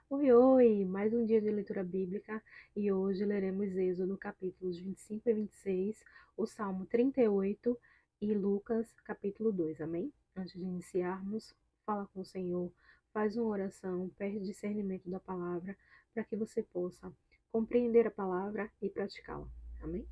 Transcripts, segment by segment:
Oi, oi! Mais um dia de leitura bíblica e hoje leremos Êxodo capítulos 25 e 26, o Salmo 38 e Lucas capítulo 2, amém? Antes de iniciarmos, fala com o Senhor, faz uma oração, pede discernimento da palavra para que você possa compreender a palavra e praticá-la, amém?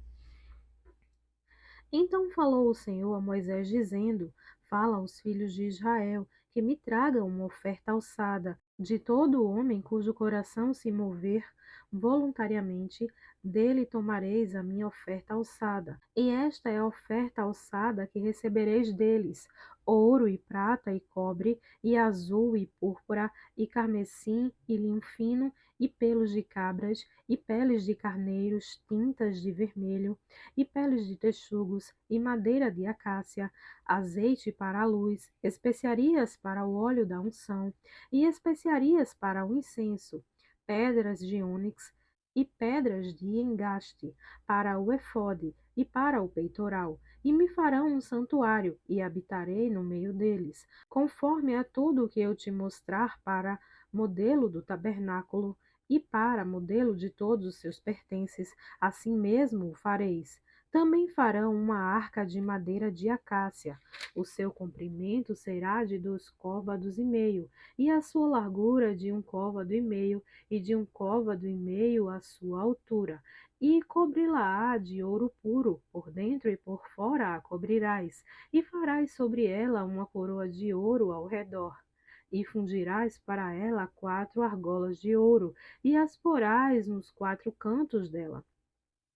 Então falou o Senhor a Moisés, dizendo: Fala aos filhos de Israel que me tragam uma oferta alçada. De todo homem cujo coração se mover voluntariamente, dele tomareis a minha oferta alçada. E esta é a oferta alçada que recebereis deles: ouro e prata e cobre, e azul e púrpura, e carmesim e linho fino, e pelos de cabras, e peles de carneiros, tintas de vermelho, e peles de texugos, e madeira de acácia, azeite para a luz, especiarias para o óleo da unção, e especiarias para o incenso, pedras de ônix e pedras de engaste, para o efode e para o peitoral. E me farão um santuário, e habitarei no meio deles, conforme a tudo o que eu te mostrar para modelo do tabernáculo, e para modelo de todos os seus pertences, assim mesmo o fareis. Também farão uma arca de madeira de acácia. O seu comprimento será de 2 côvados e meio, e a sua largura de 1 côvado e meio, e de 1 côvado e meio a sua altura. E cobri-la-á de ouro puro, por dentro e por fora a cobrirás, e farás sobre ela uma coroa de ouro ao redor. E fundirás para ela 4 argolas de ouro, e as porás nos 4 cantos dela,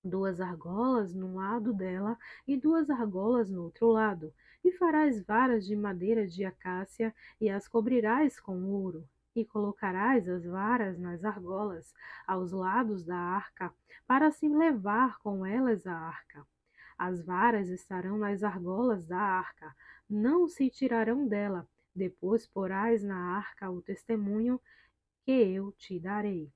2 argolas num lado dela e 2 argolas no outro lado. E farás varas de madeira de acácia, e as cobrirás com ouro. E colocarás as varas nas argolas, aos lados da arca, para se levar com elas a arca. As varas estarão nas argolas da arca, não se tirarão dela. Depois porás na arca o testemunho que eu te darei.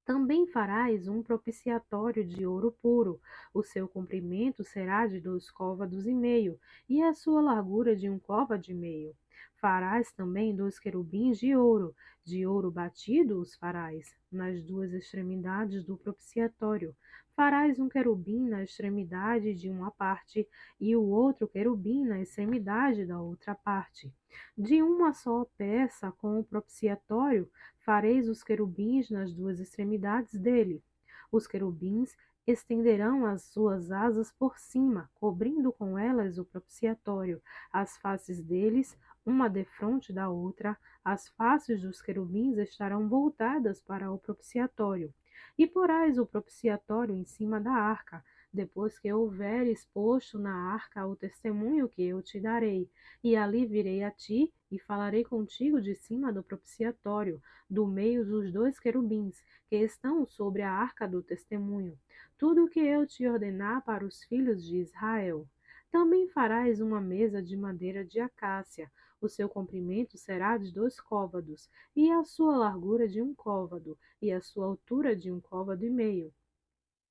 Também farás um propiciatório de ouro puro. O seu comprimento será de 2 côvados e meio, e a sua largura de 1 côvado e meio. Farás também 2 querubins de ouro batido os farás, nas 2 extremidades do propiciatório. Farás um querubim na extremidade de uma parte, e o outro querubim na extremidade da outra parte. De uma só peça com o propiciatório, fareis os querubins nas 2 extremidades dele. Os querubins estenderão as suas asas por cima, cobrindo com elas o propiciatório. As faces deles, uma defronte da outra, as faces dos querubins estarão voltadas para o propiciatório. E porás o propiciatório em cima da arca, depois que houveres posto na arca o testemunho que eu te darei. E ali virei a ti e falarei contigo de cima do propiciatório, do meio dos 2 querubins, que estão sobre a arca do testemunho. Tudo o que eu te ordenar para os filhos de Israel. Também farás uma mesa de madeira de acácia. O seu comprimento será de 2 côvados, e a sua largura de 1 côvado, e a sua altura de 1 côvado e meio.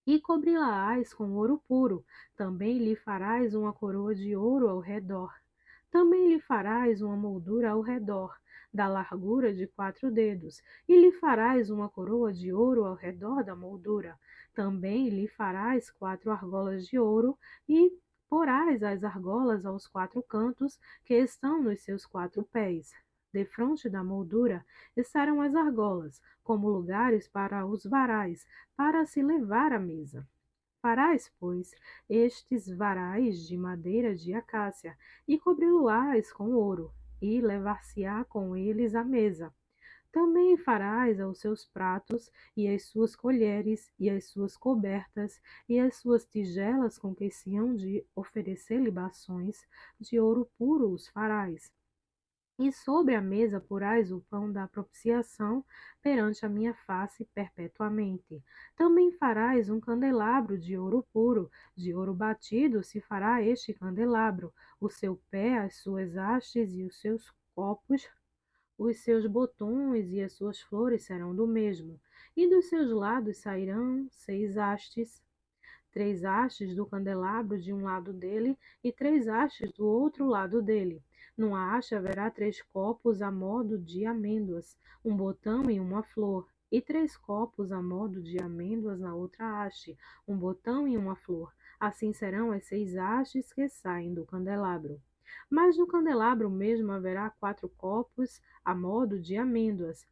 E cobri-la-ás com ouro puro. Também lhe farás uma coroa de ouro ao redor. Também lhe farás uma moldura ao redor, da largura de 4 dedos, e lhe farás uma coroa de ouro ao redor da moldura. Também lhe farás 4 argolas de ouro, e porás as argolas aos 4 cantos, que estão nos seus 4 pés. Defronte da moldura estarão as argolas, como lugares para os varais, para se levar à mesa. Farás, pois, estes varais de madeira de acácia, e cobri-lo-ás com ouro, e levar-se-á com eles à mesa. Também farás aos seus pratos, e as suas colheres, e as suas cobertas, e as suas tigelas com que se hão de oferecer libações, de ouro puro os farás. E sobre a mesa porás o pão da propiciação perante a minha face perpetuamente. Também farás um candelabro de ouro puro, de ouro batido se fará este candelabro, o seu pé, as suas hastes e os seus copos, os seus botões e as suas flores serão do mesmo. E dos seus lados sairão 6 hastes, 3 hastes do candelabro de um lado dele e 3 hastes do outro lado dele. Numa haste haverá 3 copos a modo de amêndoas, um botão e uma flor, e 3 copos a modo de amêndoas na outra haste, um botão e uma flor. Assim serão as 6 hastes que saem do candelabro. Mas no candelabro mesmo haverá 4 copos a modo de amêndoas,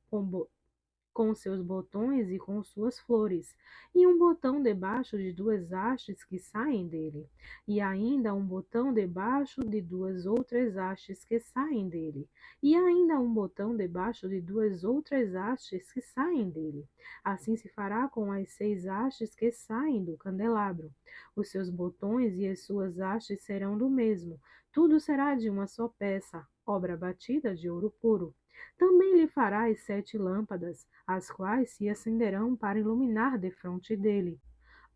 com seus botões e com suas flores, e um botão debaixo de 2 hastes que saem dele, e ainda um botão debaixo de 2 outras hastes que saem dele, e ainda um botão debaixo de 2 outras hastes que saem dele. Assim se fará com as 6 hastes que saem do candelabro. Os seus botões e as suas hastes serão do mesmo, tudo será de uma só peça, obra batida de ouro puro. Também lhe farás 7 lâmpadas, as quais se acenderão para iluminar defronte dele.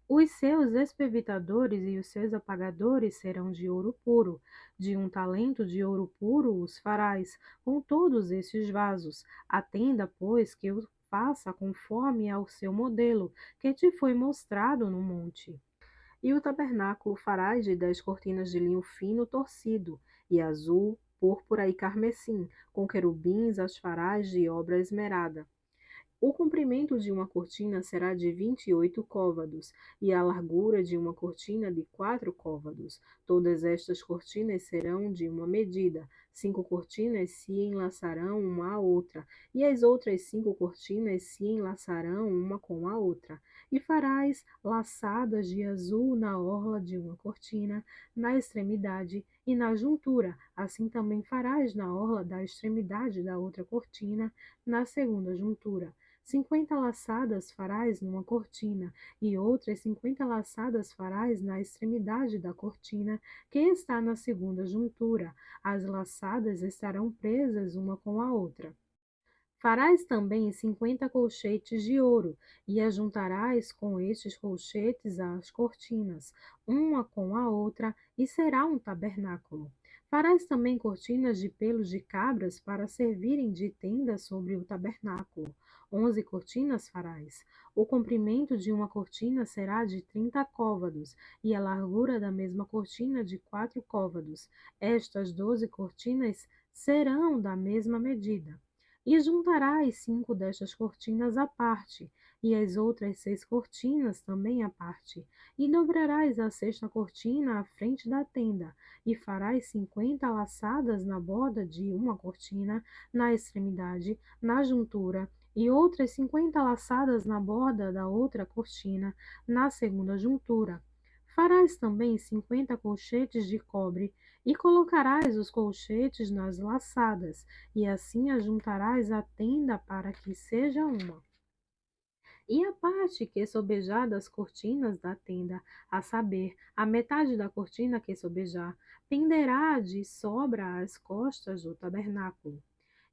Os seus espevitadores e os seus apagadores serão de ouro puro. De 1 talento de ouro puro os farás, com todos estes vasos. Atenda, pois, que eu faça conforme ao seu modelo, que te foi mostrado no monte. E o tabernáculo farás de 10 cortinas de linho fino torcido, e azul, púrpura e carmesim, com querubins as farás de obra esmerada. O comprimento de uma cortina será de 28 côvados, e a largura de uma cortina de 4 côvados. Todas estas cortinas serão de uma medida. 5 cortinas se enlaçarão uma à outra, e as outras 5 cortinas se enlaçarão uma com a outra. E farás laçadas de azul na orla de uma cortina, na extremidade e na juntura. Assim também farás na orla da extremidade da outra cortina, na segunda juntura. 50 laçadas farás numa cortina, e outras 50 laçadas farás na extremidade da cortina, que está na segunda juntura. As laçadas estarão presas uma com a outra. Farás também 50 colchetes de ouro, e ajuntarás com estes colchetes as cortinas, uma com a outra, e será um tabernáculo. Farás também cortinas de pelos de cabras para servirem de tenda sobre o tabernáculo. 11 cortinas farás. O comprimento de uma cortina será de 30 côvados, e a largura da mesma cortina de 4 côvados. Estas 12 cortinas serão da mesma medida. E juntarás 5 destas cortinas à parte, e as outras 6 cortinas também à parte, e dobrarás a 6ª cortina à frente da tenda, e farás 50 laçadas na borda de uma cortina, na extremidade, na juntura, e outras 50 laçadas na borda da outra cortina, na segunda juntura. Farás também 50 colchetes de cobre, e colocarás os colchetes nas laçadas, e assim ajuntarás a tenda para que seja uma. E a parte que sobejar das cortinas da tenda, a saber, a metade da cortina que sobejar, penderá de sobra às costas do tabernáculo.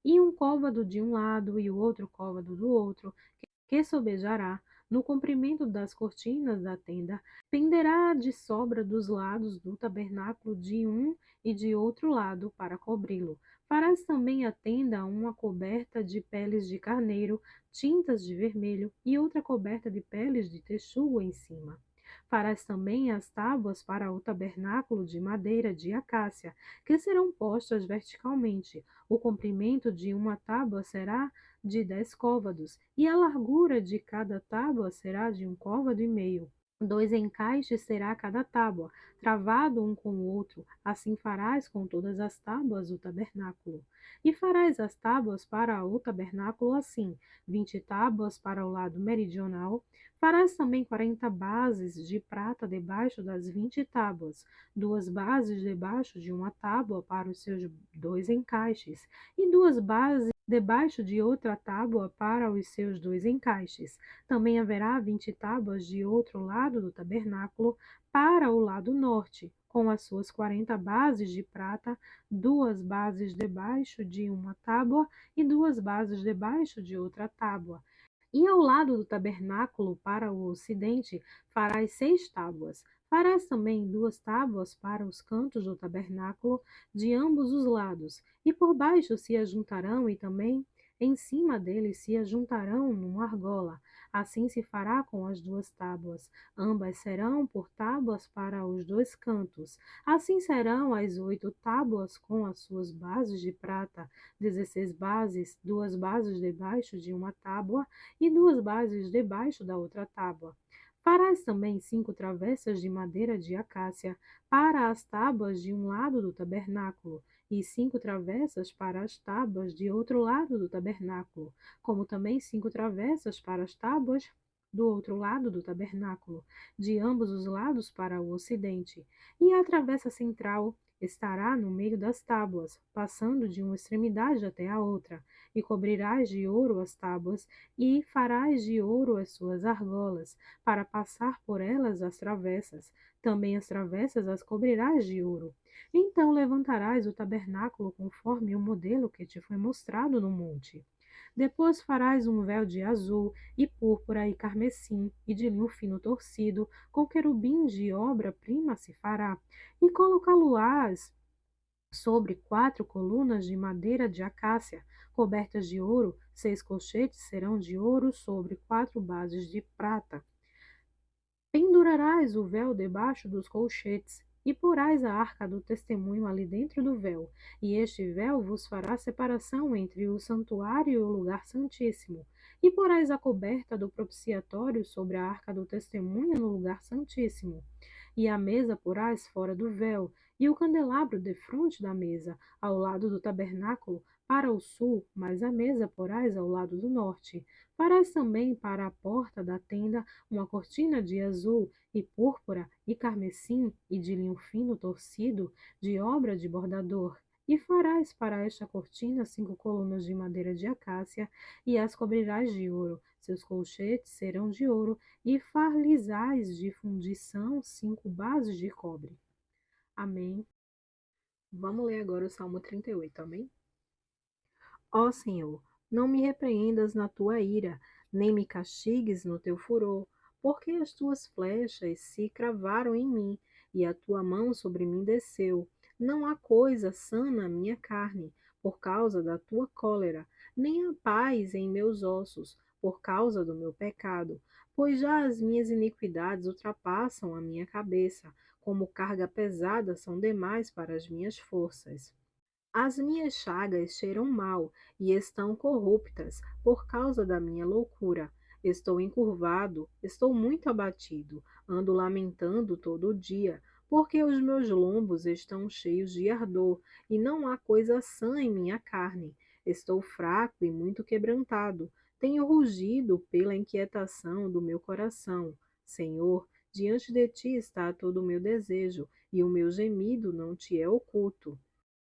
E um côvado de um lado e o outro côvado do outro, que sobejará no comprimento das cortinas da tenda, penderá de sobra dos lados do tabernáculo de um e de outro lado para cobri-lo. Farás também a tenda uma coberta de peles de carneiro, tintas de vermelho, e outra coberta de peles de texugo em cima. Farás também as tábuas para o tabernáculo de madeira de acácia, que serão postas verticalmente. O comprimento de uma tábua será de 10 côvados, e a largura de cada tábua será de 1 côvado e meio. 2 encaixes terá cada tábua, travado um com o outro. Assim farás com todas as tábuas do tabernáculo. E farás as tábuas para o tabernáculo assim: 20 tábuas para o lado meridional. Farás também 40 bases de prata debaixo das 20 tábuas, 2 bases debaixo de uma tábua para os seus 2 encaixes, e 2 bases debaixo de outra tábua para os seus 2 encaixes. Também haverá 20 tábuas de outro lado do tabernáculo para o lado norte, com as suas 40 bases de prata, 2 bases debaixo de uma tábua e 2 bases debaixo de outra tábua. E ao lado do tabernáculo, para o ocidente, farás 6 tábuas. Farás também 2 tábuas para os cantos do tabernáculo, de ambos os lados, e por baixo se ajuntarão, e também Em cima deles se ajuntarão numa argola. Assim se fará com as duas tábuas. Ambas serão por tábuas para os dois cantos. Assim serão as 8 tábuas com as suas bases de prata, 16 bases, 2 bases debaixo de uma tábua e 2 bases debaixo da outra tábua. Farás também 5 travessas de madeira de acácia para as tábuas de um lado do tabernáculo, e 5 travessas para as tábuas de outro lado do tabernáculo, como também 5 travessas para as tábuas do outro lado do tabernáculo, de ambos os lados para o ocidente. E a travessa central estará no meio das tábuas, passando de uma extremidade até a outra, e cobrirás de ouro as tábuas, e farás de ouro as suas argolas, para passar por elas as travessas. Também as travessas as cobrirás de ouro. Então levantarás o tabernáculo conforme o modelo que te foi mostrado no monte. Depois farás um véu de azul e púrpura e carmesim e de linho fino torcido, com querubim de obra-prima se fará, e colocá-lo-ás sobre 4 colunas de madeira de acácia, cobertas de ouro. 6 colchetes serão de ouro sobre 4 bases de prata. Pendurarás o véu debaixo dos colchetes, e porás a arca do testemunho ali dentro do véu, e este véu vos fará separação entre o santuário e o lugar santíssimo. E porás a coberta do propiciatório sobre a arca do testemunho no lugar santíssimo. E a mesa porás fora do véu, e o candelabro defronte da mesa, ao lado do tabernáculo, para o sul, mas a mesa porás ao lado do norte. Farás também para a porta da tenda uma cortina de azul e púrpura e carmesim e de linho fino torcido, de obra de bordador. E farás para esta cortina 5 colunas de madeira de acácia, e as cobrirás de ouro. Seus colchetes serão de ouro, e far-lhes-ás de fundição 5 bases de cobre. Amém. Vamos ler agora o Salmo 38, amém? Ó Senhor, não me repreendas na tua ira, nem me castigues no teu furor, porque as tuas flechas se cravaram em mim, e a tua mão sobre mim desceu. Não há coisa sã na minha carne, por causa da tua cólera, nem há paz em meus ossos, por causa do meu pecado, pois já as minhas iniquidades ultrapassam a minha cabeça, como carga pesada são demais para as minhas forças. As minhas chagas cheiram mal e estão corruptas por causa da minha loucura. Estou encurvado, estou muito abatido, ando lamentando todo o dia, porque os meus lombos estão cheios de ardor, e não há coisa sã em minha carne. Estou fraco e muito quebrantado. Tenho rugido pela inquietação do meu coração. Senhor, diante de ti está todo o meu desejo, e o meu gemido não te é oculto.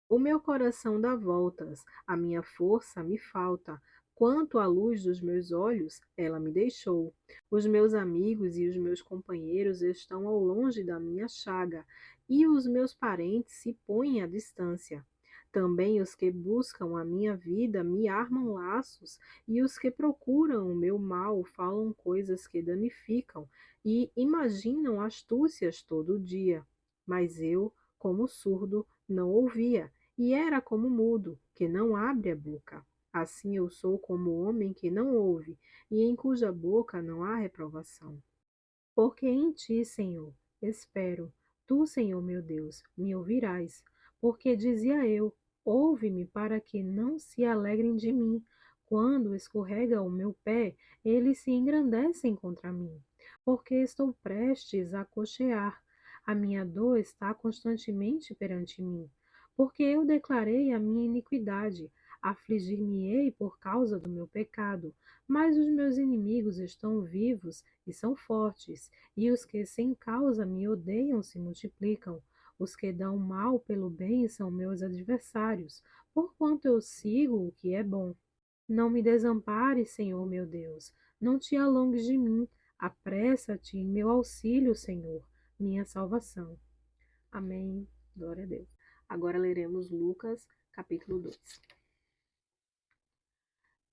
O meu coração dá voltas, a minha força me falta. Quanto à luz dos meus olhos, ela me deixou. Os meus amigos e os meus companheiros estão ao longe da minha chaga, e os meus parentes se põem à distância. Também os que buscam a minha vida me armam laços, e os que procuram o meu mal falam coisas que danificam e imaginam astúcias todo dia. Mas eu, como surdo, não ouvia, e era como mudo, que não abre a boca. Assim eu sou como o homem que não ouve, e em cuja boca não há reprovação. Porque em ti, Senhor, espero. Tu, Senhor meu Deus, me ouvirás. Porque dizia eu: ouve-me para que não se alegrem de mim. Quando escorrega o meu pé, eles se engrandecem contra mim. Porque estou prestes a cochear. A minha dor está constantemente perante mim. Porque eu declarei a minha iniquidade. Afligir-me-ei por causa do meu pecado. Mas os meus inimigos estão vivos e são fortes, e os que sem causa me odeiam se multiplicam. Os que dão mal pelo bem são meus adversários, porquanto eu sigo o que é bom. Não me desampares, Senhor meu Deus, não te alongues de mim. Apressa-te em meu auxílio, Senhor, minha salvação. Amém. Glória a Deus. Agora leremos Lucas, capítulo 2.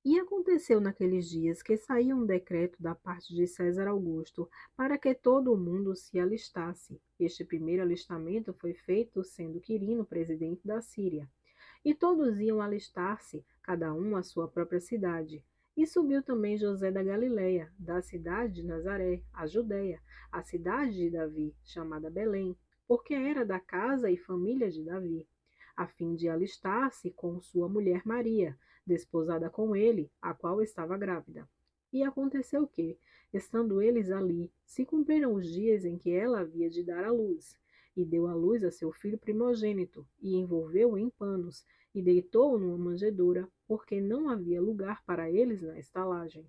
E aconteceu naqueles dias que saiu um decreto da parte de César Augusto para que todo o mundo se alistasse. Este primeiro alistamento foi feito sendo Quirino presidente da Síria. E todos iam alistar-se, cada um à sua própria cidade. E subiu também José da Galiléia, da cidade de Nazaré, a Judéia, a cidade de Davi, chamada Belém, porque era da casa e família de Davi, a fim de alistar-se com sua mulher Maria, desposada com ele, a qual estava grávida. E aconteceu que, estando eles ali, se cumpriram os dias em que ela havia de dar à luz, e deu à luz a seu filho primogênito, e envolveu-o em panos, e deitou-o numa manjedoura, porque não havia lugar para eles na estalagem.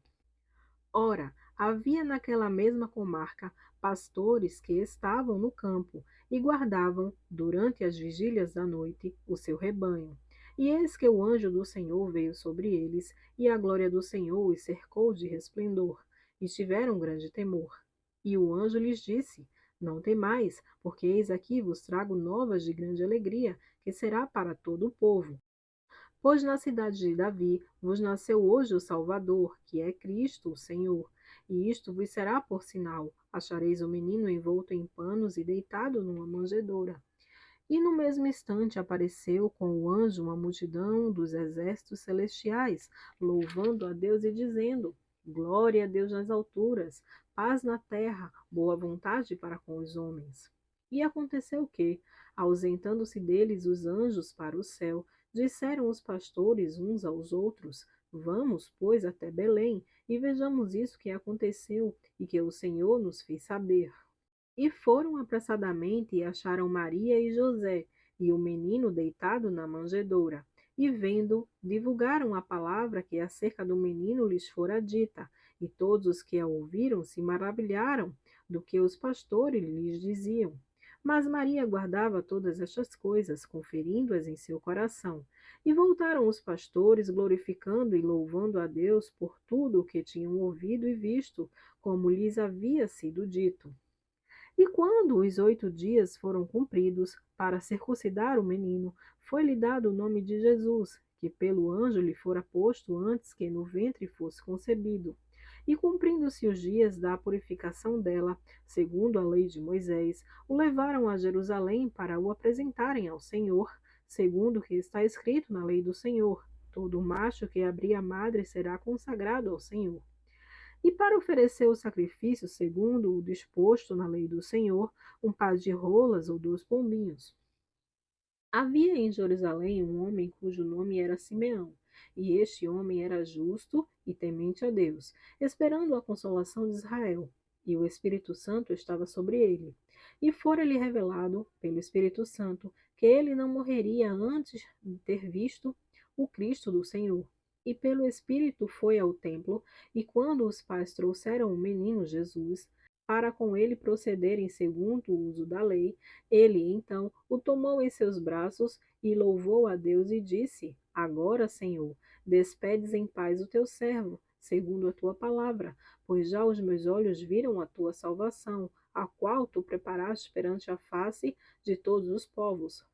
Ora, havia naquela mesma comarca pastores que estavam no campo e guardavam, durante as vigílias da noite, o seu rebanho. E eis que o anjo do Senhor veio sobre eles, e a glória do Senhor os cercou de resplendor, e tiveram grande temor. E o anjo lhes disse: Não temais, porque eis aqui vos trago novas de grande alegria, que será para todo o povo. Pois na cidade de Davi vos nasceu hoje o Salvador, que é Cristo, o Senhor. E isto vos será por sinal: achareis o menino envolto em panos e deitado numa manjedoura. E no mesmo instante apareceu com o anjo uma multidão dos exércitos celestiais, louvando a Deus e dizendo: Glória a Deus nas alturas, paz na terra, boa vontade para com os homens. E aconteceu que, ausentando-se deles os anjos para o céu, disseram os pastores uns aos outros: Vamos, pois, até Belém e vejamos isso que aconteceu e que o Senhor nos fez saber. E foram apressadamente e acharam Maria e José, e o menino deitado na manjedoura. E vendo, divulgaram a palavra que acerca do menino lhes fora dita, e todos os que a ouviram se maravilharam do que os pastores lhes diziam. Mas Maria guardava todas estas coisas, conferindo-as em seu coração. E voltaram os pastores, glorificando e louvando a Deus por tudo o que tinham ouvido e visto, como lhes havia sido dito. E quando os 8 dias foram cumpridos para circuncidar o menino, foi-lhe dado o nome de Jesus, que pelo anjo lhe fora posto antes que no ventre fosse concebido. E cumprindo-se os dias da purificação dela, segundo a lei de Moisés, o levaram a Jerusalém para o apresentarem ao Senhor, segundo o que está escrito na lei do Senhor: todo macho que abrir a madre será consagrado ao Senhor. E para oferecer o sacrifício segundo o disposto na lei do Senhor, um par de rolas ou 2 pombinhos. Havia em Jerusalém um homem cujo nome era Simeão, e este homem era justo e temente a Deus, esperando a consolação de Israel, e o Espírito Santo estava sobre ele. E fora-lhe revelado pelo Espírito Santo que ele não morreria antes de ter visto o Cristo do Senhor. E pelo Espírito foi ao templo, e quando os pais trouxeram o menino Jesus, para com ele procederem segundo o uso da lei, ele, então, o tomou em seus braços e louvou a Deus e disse: Agora, Senhor, despedes em paz o teu servo, segundo a tua palavra, pois já os meus olhos viram a tua salvação, a qual tu preparaste perante a face de todos os povos,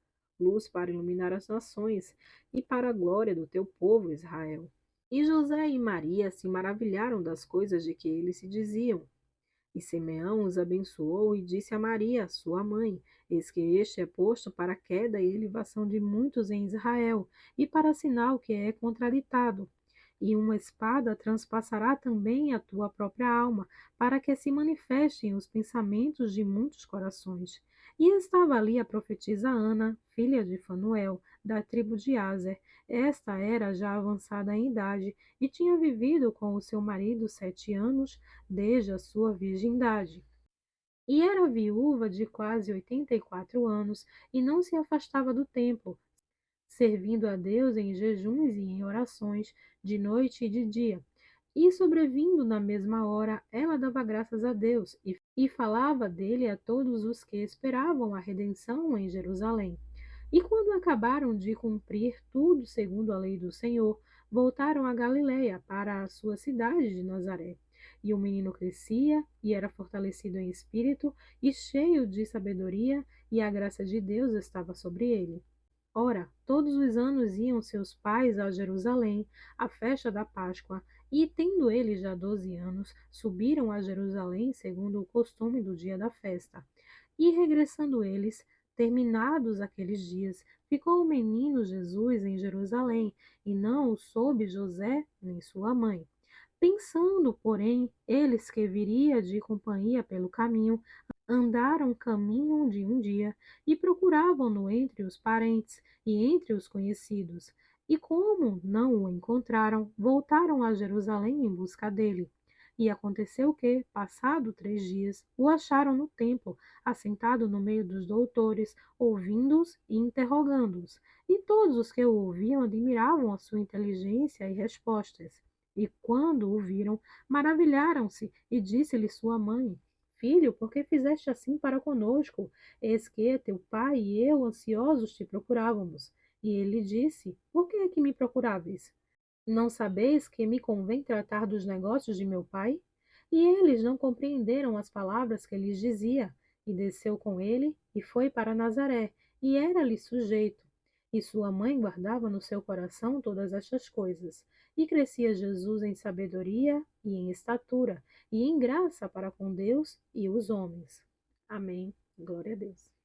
luz para iluminar as nações e para a glória do teu povo Israel. E José e Maria se maravilharam das coisas de que eles se diziam. E Simeão os abençoou e disse a Maria, sua mãe: Eis que este é posto para a queda e elevação de muitos em Israel, e para sinal que é contraditado. E uma espada transpassará também a tua própria alma, para que se manifestem os pensamentos de muitos corações. E estava ali a profetisa Ana, filha de Fanuel, da tribo de Aser. Esta era já avançada em idade e tinha vivido com o seu marido 7 anos, desde a sua virgindade. E era viúva de quase 84 anos e não se afastava do templo, servindo a Deus em jejuns e em orações, de noite e de dia. E sobrevindo na mesma hora, ela dava graças a Deus e falava dele a todos os que esperavam a redenção em Jerusalém. E quando acabaram de cumprir tudo segundo a lei do Senhor, voltaram a Galiléia, para a sua cidade de Nazaré. E o menino crescia e era fortalecido em espírito e cheio de sabedoria, e a graça de Deus estava sobre ele. Ora, todos os anos iam seus pais a Jerusalém, à festa da Páscoa, e, tendo eles já 12 anos, subiram a Jerusalém segundo o costume do dia da festa. E regressando eles, Terminados aqueles dias, ficou o menino Jesus em Jerusalém, e não o soube José nem sua mãe. Pensando, porém, eles que viria de companhia pelo caminho, andaram caminho de um dia e procuravam-no entre os parentes e entre os conhecidos. E como não o encontraram, voltaram a Jerusalém em busca dele. E aconteceu que, passado 3 dias, o acharam no templo, assentado no meio dos doutores, ouvindo-os e interrogando-os. E todos os que o ouviam admiravam a sua inteligência e respostas. E quando o viram, maravilharam-se, e disse-lhe sua mãe: Filho, por que fizeste assim para conosco? Eis que teu pai e eu ansiosos te procurávamos. E ele disse: Por que é que me procuráveis? Não sabeis que me convém tratar dos negócios de meu pai? E eles não compreenderam as palavras que lhes dizia. E desceu com ele e foi para Nazaré, e era-lhe sujeito. E sua mãe guardava no seu coração todas estas coisas. E crescia Jesus em sabedoria e em estatura, e em graça para com Deus e os homens. Amém. Glória a Deus.